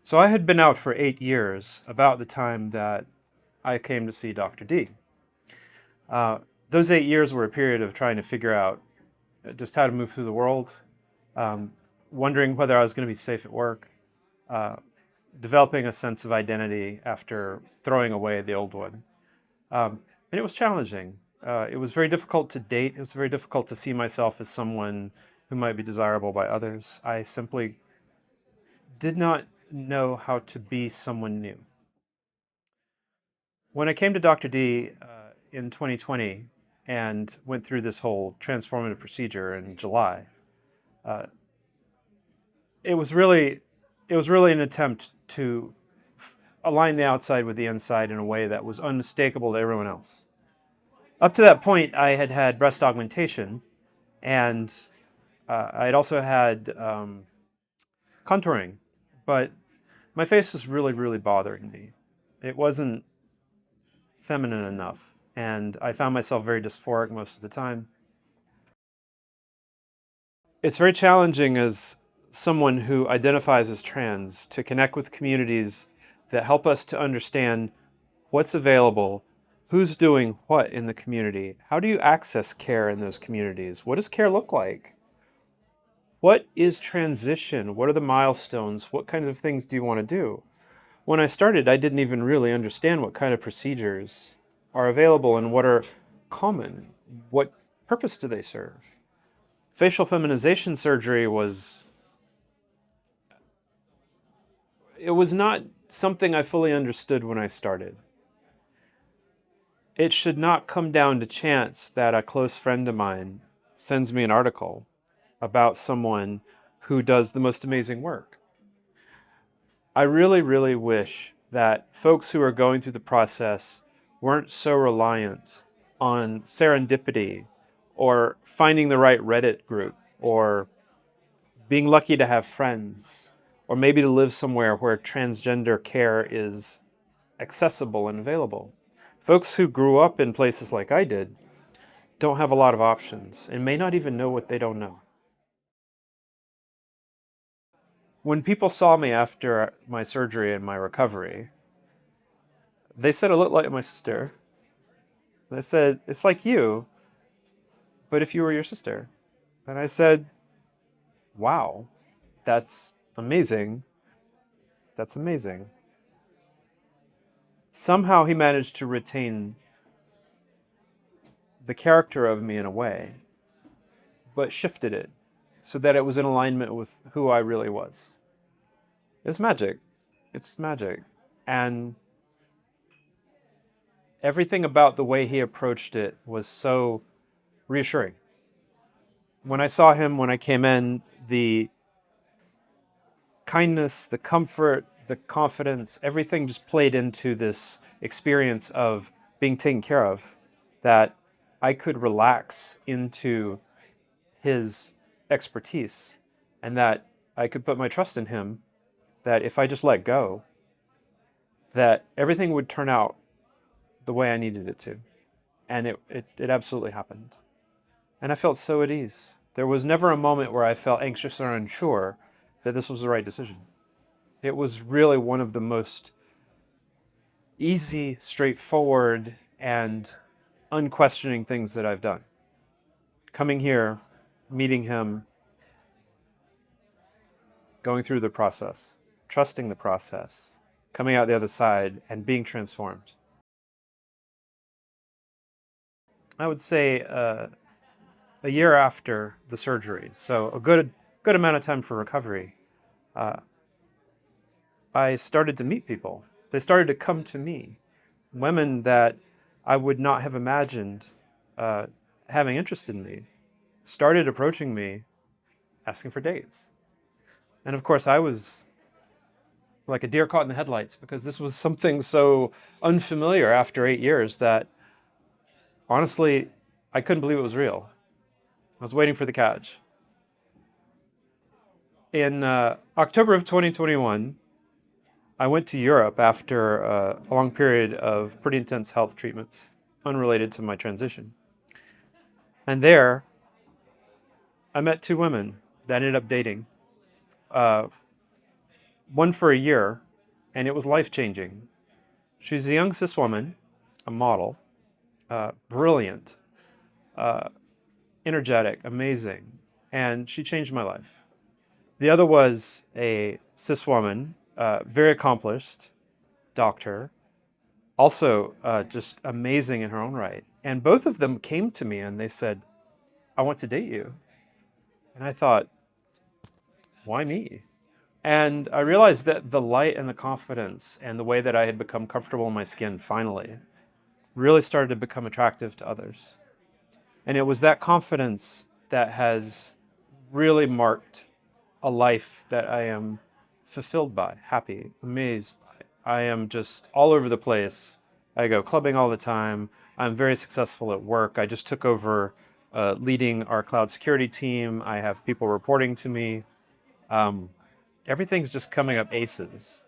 So I had been out for 8 years, about the time that I came to see Dr. D. Uh, those 8 years were a period of trying to figure out just how to move through the world, um, wondering whether I was going to be safe at work, uh, developing a sense of identity after throwing away the old one. And it was challenging. It was very difficult to date. It was very difficult to see myself as someone who might be desirable by others. I simply did not know how to be someone new. When I came to Dr. D in 2020 and went through this whole transformative procedure in July, uh, it was really an attempt to align the outside with the inside in a way that was unmistakable to everyone else. Up to that point, I had had breast augmentation, and I had also had contouring, but my face was really bothering me. It wasn't feminine enough, and I found myself very dysphoric most of the time. It's very challenging as someone who identifies as trans to connect with communities that help us to understand what's available, who's doing what in the community, how do you access care in those communities, what does care look like, what is transition, what are the milestones, what kinds of things do you want to do. When I started, I didn't even really understand what kind of procedures are available and what are common, what purpose do they serve. Facial feminization surgery was not something I fully understood when I started. It should not come down to chance that a close friend of mine sends me an article about someone who does the most amazing work. I really wish that folks who are going through the process weren't so reliant on serendipity or finding the right Reddit group or being lucky to have friends or maybe to live somewhere where transgender care is accessible and available. Folks who grew up in places like I did don't have a lot of options and may not even know what they don't know. When people saw me after my surgery and my recovery, they said I looked like my sister. They said, "It's like you, but if you were your sister." And I said, "Wow, that's amazing. That's amazing." Somehow he managed to retain the character of me in a way, but shifted it so that it was in alignment with who I really was. It's magic. It's magic. And everything about the way he approached it was so reassuring. When I saw him when I came in, the kindness, the comfort, the confidence, everything just played into this experience of being taken care of, that I could relax into his expertise and that I could put my trust in him, that if I just let go, that everything would turn out the way I needed it to. And it absolutely happened. And I felt so at ease. There was never a moment where I felt anxious or unsure that this was the right decision. It was really one of the most easy, straightforward, and unquestioning things that I've done. Coming here, meeting him, going through the process, trusting the process, coming out the other side, and being transformed. I would say a year after the surgery, so a good amount of time for recovery, uh, I started to meet people. They started to come to me, women that I would not have imagined uh, having interest in me, started approaching me, asking for dates. And of course, I was like a deer caught in the headlights because this was something so unfamiliar after 8 years that honestly, I couldn't believe it was real. I was waiting for the catch. In October of 2021, I went to Europe after a long period of pretty intense health treatments unrelated to my transition. And there, I met two women that I ended up dating. Uh, one for a year, and it was life changing. She's a young cis woman, a model, brilliant, uh, energetic, amazing, and she changed my life. The other was a cis woman, very accomplished doctor, also just amazing in her own right. And both of them came to me and they said, I want to date you. And I thought, why me? And I realized that the light and the confidence and the way that I had become comfortable in my skin finally really started to become attractive to others. And it was that confidence that has really marked a life that I am fulfilled by, happy, amazed by. I am just all over the place. I go clubbing all the time. I'm very successful at work. I just took over leading our cloud security team. I have people reporting to me. Um, Everything's just coming up aces.